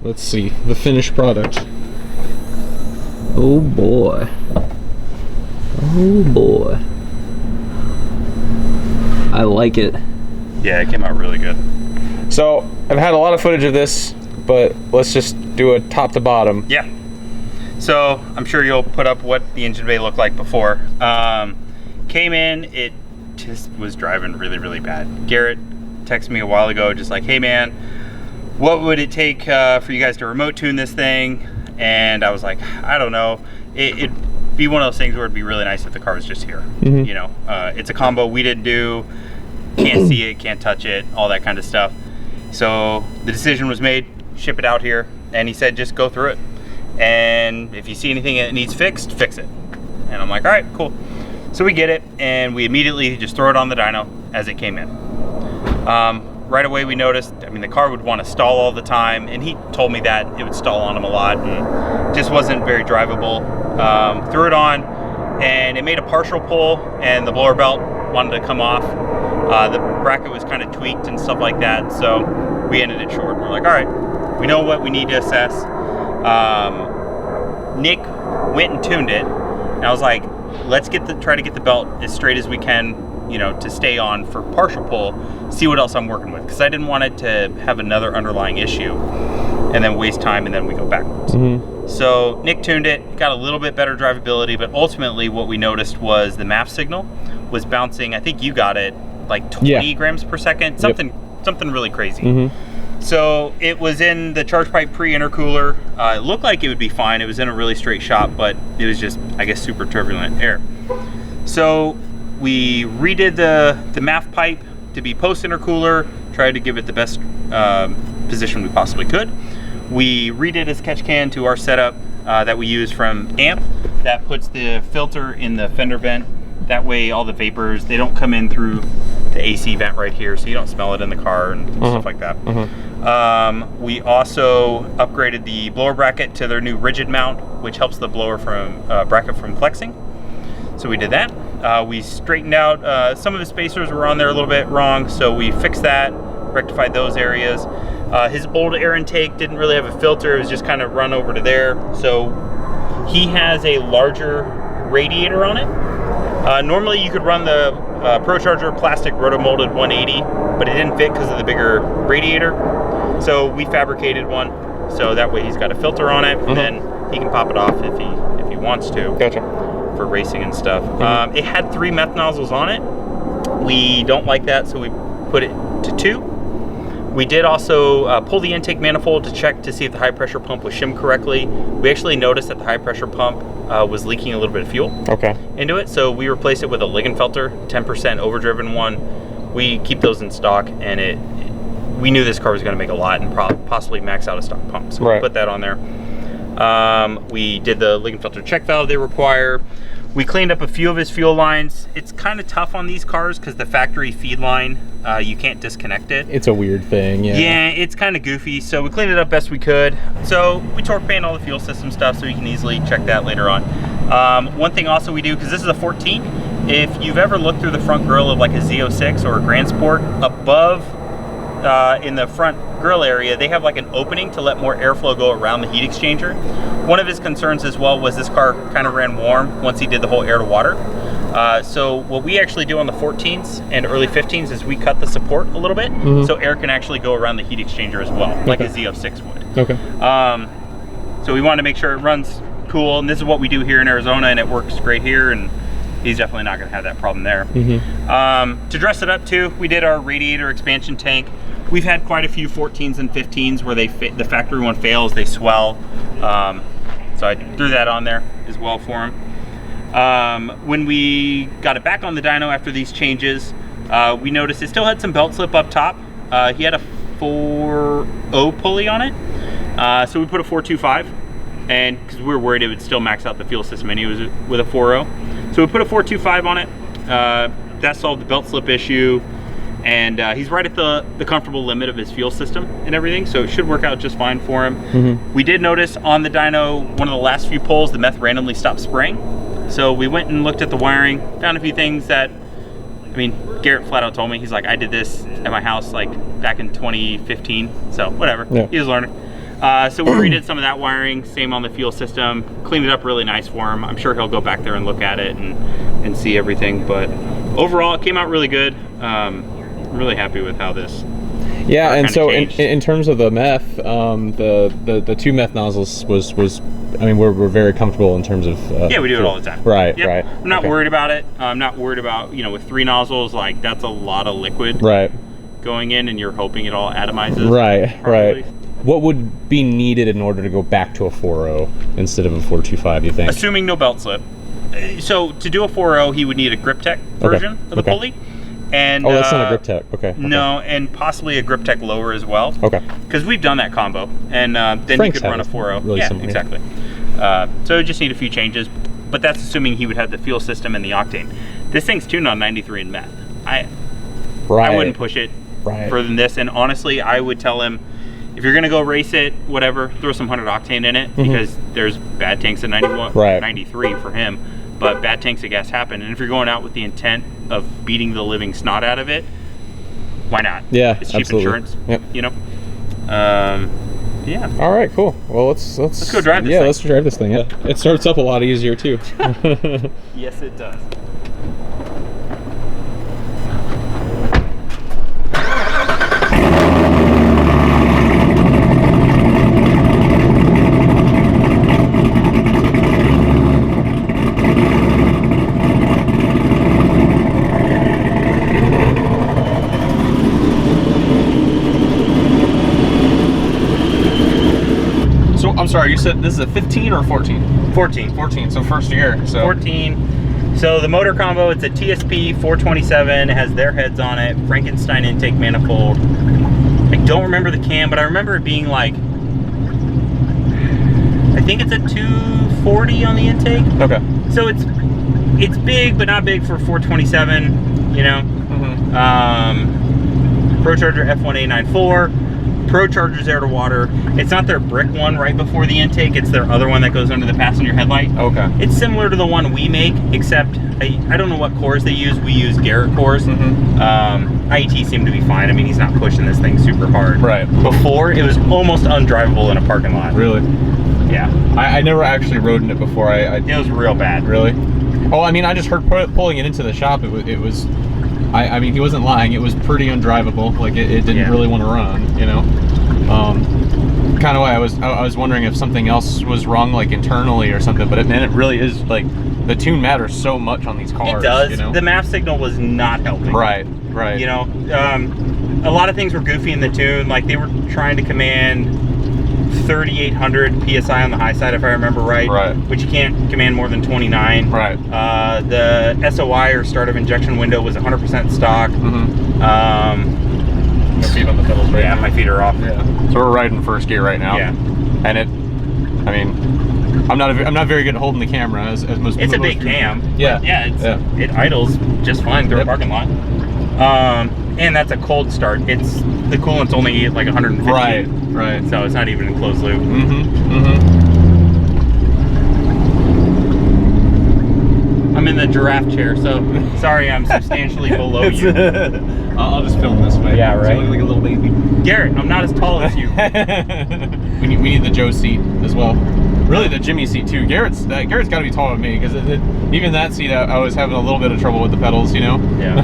let's see the finished product. Oh boy. Oh boy. I like it. Yeah, it came out really good. So I've had a lot of footage of this, but let's just do a top to bottom. Yeah. So I'm sure you'll put up what the engine bay looked like before. Came in, it just was driving really, really bad. Garrett texted me a while ago, just like, hey man, what would it take for you guys to remote tune this thing? And I was like, I don't know. It'd be one of those things where it'd be really nice if the car was just here. Mm-hmm. You know, it's a combo we didn't do, can't see it, can't touch it, all that kind of stuff. So the decision was made, ship it out here, and he said just go through it. And if you see anything that needs fixed, fix it. And I'm like, all right, cool. So we get it, and we immediately just throw it on the dyno as it came in. Right away we noticed, I mean, the car would want to stall all the time, and he told me that it would stall on him a lot, and just wasn't very drivable. Threw it on, and it made a partial pull, and the blower belt wanted to come off. The bracket was kind of tweaked and stuff like that, so we ended it short. We're like, all right, we know what we need to assess. Nick went and tuned it, and I was like, let's try to get the belt as straight as we can, you know, to stay on for partial pull, see what else I'm working with, because I didn't want it to have another underlying issue and then waste time and then we go backwards. Mm-hmm. So Nick tuned it, got a little bit better drivability, but ultimately what we noticed was the MAF signal was bouncing. I think you got it like 20 grams per second, something really crazy. Mm-hmm. So it was in the charge pipe pre-intercooler. It looked like it would be fine. It was in a really straight shot, but it was just, I guess, super turbulent air. So we redid the MAF pipe to be post-intercooler, tried to give it the best position we possibly could. We redid his catch can to our setup that we use from AMP that puts the filter in the fender vent. That way all the vapors, they don't come in through the AC vent right here, so you don't smell it in the car and stuff like that. We also upgraded the blower bracket to their new rigid mount, which helps the blower bracket from flexing. So we did that. We straightened out, some of the spacers were on there a little bit wrong, so we fixed that, rectified those areas. His old air intake didn't really have a filter, it was just kind of run over to there. So he has a larger radiator on it. Normally you could run the ProCharger plastic rotomolded 180, but it didn't fit because of the bigger radiator. So we fabricated one, so that way he's got a filter on it, and then he can pop it off if he wants to. Gotcha. For racing and stuff. It had 3 meth nozzles on it. We don't like that, so we put it to 2. We did also pull the intake manifold to check to see if the high pressure pump was shimmed correctly. We actually noticed that the high pressure pump was leaking a little bit of fuel into it, so we replaced it with a Ligenfelter 10% overdriven one. We keep those in stock, and we knew this car was going to make a lot and possibly max out a stock pump, so we put that on there. We did the Ligenfelter check valve they require. We cleaned up a few of his fuel lines. It's kind of tough on these cars because the factory feed line, you can't disconnect it. It's a weird thing, yeah. Yeah, it's kind of goofy, so we cleaned it up best we could. So we torque paint all the fuel system stuff so you can easily check that later on. One thing also we do, because this is a 14, if you've ever looked through the front grille of like a Z06 or a Grand Sport, above in the front grille area, they have like an opening to let more airflow go around the heat exchanger. One of his concerns as well was this car kind of ran warm once he did the whole air to water. So what we actually do on the 14s and early 15s is we cut the support a little bit so air can actually go around the heat exchanger as well, like a Z06 would. Okay. So we wanted to make sure it runs cool, and this is what we do here in Arizona, and it works great here, and he's definitely not going to have that problem there. To dress it up too, we did our radiator expansion tank. We've had quite a few 14s and 15s where the factory one fails, they swell. So I threw that on there as well for him. When we got it back on the dyno after these changes, we noticed it still had some belt slip up top. He had a 4.0 pulley on it. So we put a 4.25, and because we were worried it would still max out the fuel system anyway with a 4.0. So we put a 4.25 on it. That solved the belt slip issue. And he's right at the comfortable limit of his fuel system and everything, so it should work out just fine for him. We did notice on the dyno, one of the last few pulls, the meth randomly stopped spraying. So we went and looked at the wiring, found a few things that, I mean, Garrett flat out told me, he's like, I did this at my house like back in 2015, so whatever, he was learning. So we redid some of that wiring, same on the fuel system, cleaned it up really nice for him. I'm sure he'll go back there and look at it and see everything, but overall it came out really good. I'm really happy with how this and so changed. in terms of the meth, the 2 meth nozzles was I mean, we're very comfortable in terms of yeah, we do it all the time. Right, yep. right. I'm not worried about it. I'm not worried about, you know, with 3 nozzles, like that's a lot of liquid going in, and you're hoping it all atomizes. Right. What would be needed in order to go back to a 4.0 instead of a 4.25, you think? Assuming no belt slip. So to do a 4.0, he would need a Grip Tech version of the pulley. And, that's not a Grip Tech. Okay. No, and possibly a Grip Tech lower as well. Okay. Because we've done that combo, and then Frank's you could run a 4.0. Really yeah, similar. Exactly. So it just need a few changes, but that's assuming he would have the fuel system and the octane. This thing's tuned on 93 in meth. I wouldn't push it further than this, and honestly, I would tell him, if you're gonna go race it, whatever, throw some 100 octane in it, because there's bad tanks at 91, 93 for him, but bad tanks of gas happen. And if you're going out with the intent of beating the living snot out of it, why not? Yeah, it's cheap insurance. Yep. You know. Yeah. All right, cool. Well, let's go drive this thing. Yeah, let's drive this thing. Yeah, it starts up a lot easier too. Yes, it does. I'm sorry, you said this is a 15 or a 14? 14. 14, so first year. So 14. So the motor combo, it's a TSP 427. It has their heads on it, Frankenstein intake manifold. I don't remember the cam, but I remember it being like, I think it's a 240 on the intake. Okay. So it's big, but not big for 427, you know. ProCharger F1A94. ProCharger's air to water. It's not their brick one right before the intake, it's their other one that goes under the passenger headlight. Okay. It's similar to the one we make, except I don't know what cores they use. We use Garrett cores. IET seemed to be fine. I mean, he's not pushing this thing super hard. Right. Before, it was almost undrivable in a parking lot. Really? Yeah. I never actually rode in it before. It was real bad. Really? Oh, I mean, I just heard pulling it into the shop, it was I mean, he wasn't lying. It was pretty undrivable. Like, it didn't really want to run, you know? Kind of why I was wondering if something else was wrong, like internally or something, but it really is, like, the tune matters so much on these cars. It does. You know? The map signal was not helping. Right. You know, a lot of things were goofy in the tune. Like, they were trying to command 3,800 PSI on the high side, if I remember right. Which you can't command more than 29. Right. The SOI, or start of injection window, was 100% stock. My feet on the pedals right now. My feet are off. Yeah. So we're riding first gear right now. Yeah. And I mean, I'm not very good at holding the camera, as most people. It's a big cam. Yeah. It idles just fine through a parking lot. And that's a cold start. The coolant's only like 150. Right. So it's not even in closed loop. I'm in the giraffe chair, so sorry I'm substantially below you. I'll just film this way. Yeah, right. So I look like a little baby. Garrett, I'm not as tall as you. we need the Joe seat as well. Really, the Jimmy seat too. Garrett's got to be taller than me, because even that seat, I was having a little bit of trouble with the pedals, you know. Yeah.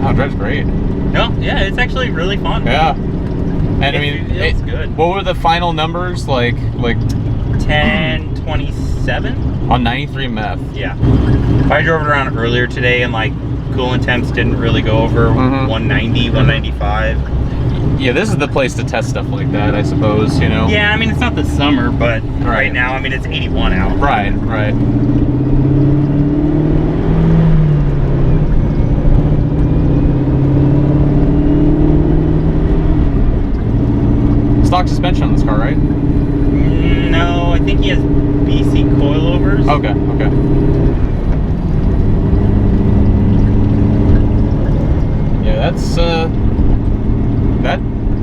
Oh, it drives great. No, yeah, it's actually really fun. Yeah. And I mean, it's good. What were the final numbers, like 1027 on 93 meth? Yeah. I drove it around earlier today, and like coolant temps didn't really go over 190, 195. Yeah, this is the place to test stuff like that, I suppose, you know. Yeah, I mean, it's not the summer, but right now, I mean, it's 81 out. Right. Stock suspension on this car, right? No, I think he has BC coilovers. Okay. Yeah, that's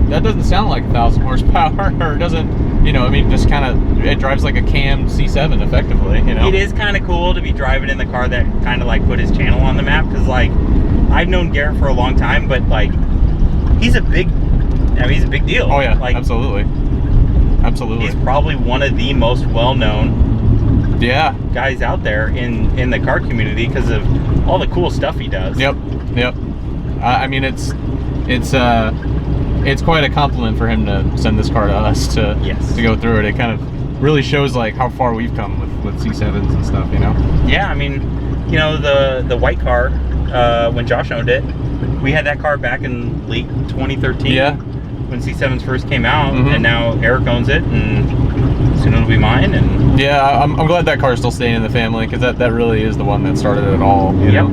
that doesn't sound like 1,000 horsepower, or it doesn't, you know, I mean, just kind of, it drives like a cam C7 effectively, you know. It is kind of cool to be driving in the car that kind of like put his channel on the map, because like I've known Garrett for a long time, but like he's a big deal. Oh yeah, like, absolutely. absolutely. He's probably one of the most well-known guys out there in the car community because of all the cool stuff he does. Yep. I mean, it's quite a compliment for him to send this car to us to go through it. It kind of really shows like how far we've come with C7s and stuff, you know. Yeah, I mean, you know, the white car when Josh owned it, we had that car back in late 2013. Yeah. When C7s first came out, and now Eric owns it, and soon it'll be mine. And yeah, I'm glad that car's still staying in the family because that really is the one that started it all. You know?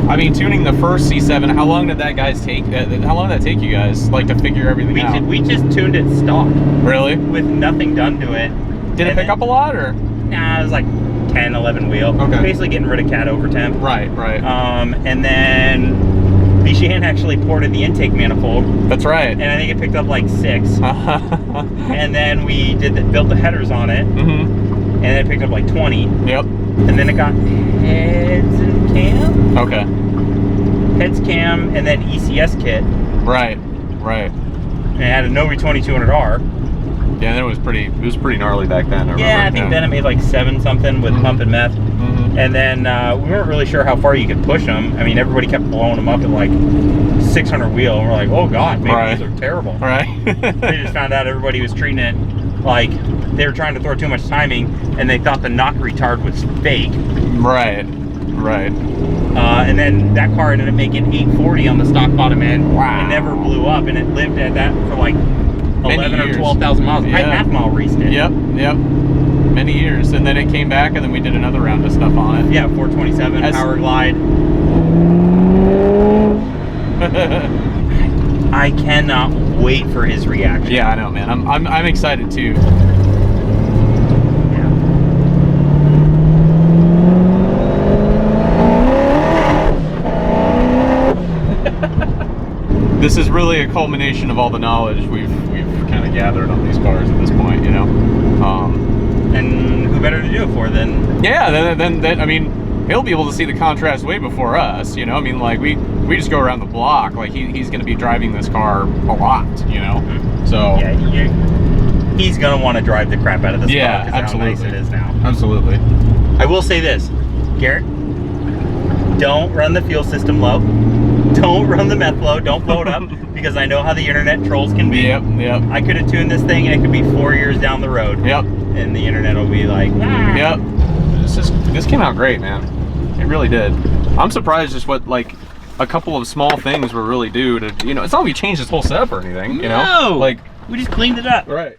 I mean, tuning the first C7, how long did that take? How long did that take you guys, like, to figure everything out? We just tuned it stock. Really? With nothing done to it. Did it pick up a lot, or? Nah, it was like 10, 11 wheel. Okay. Basically getting rid of cat over temp. Right. And then Bichon actually ported the intake manifold. That's right. And I think it picked up like 6. And then we built the headers on it. And then it picked up like 20. Yep. And then it got heads and cam. Okay. Heads, cam, and then ECS kit. Right. And it had a Novi 2200R. Yeah, and it was pretty gnarly back then. I think then it made like 7 something with pump and meth. And then we weren't really sure how far you could push them. I mean, everybody kept blowing them up at like 600 wheel, and we're like, oh god, maybe these are terrible. Right. They just found out everybody was treating it like they were trying to throw too much timing, and they thought the knock retard was fake. Right. And then that car ended up making 840 on the stock bottom end. Wow. It never blew up, and it lived at that for like 11 or 12,000 miles. Yeah. Half mile race did. Yep. Many years, and then it came back, and then we did another round of stuff on it. Yeah, 427 Power Glide. I cannot wait for his reaction. Yeah, I know, man. I'm excited too. This is really a culmination of all the knowledge we've kind of gathered on these cars at this point, you know. And who better to do it for than? Yeah, then I mean, he'll be able to see the contrast way before us, you know. I mean, like we just go around the block. Like he's going to be driving this car a lot, you know. So yeah, he's going to want to drive the crap out of this car. Yeah, absolutely. How nice it is now. Absolutely. I will say this, Garrett. Don't run the fuel system low. Don't run the meth low. Don't blow it up because I know how the internet trolls can be. Yep. I could have tuned this thing and it could be 4 years down the road. Yep. And the internet will be like, Yep. This came out great, man. It really did. I'm surprised just what like a couple of small things were really due to, you know, it's not like we changed this whole setup or anything, you know? No. Like we just cleaned it up. Right.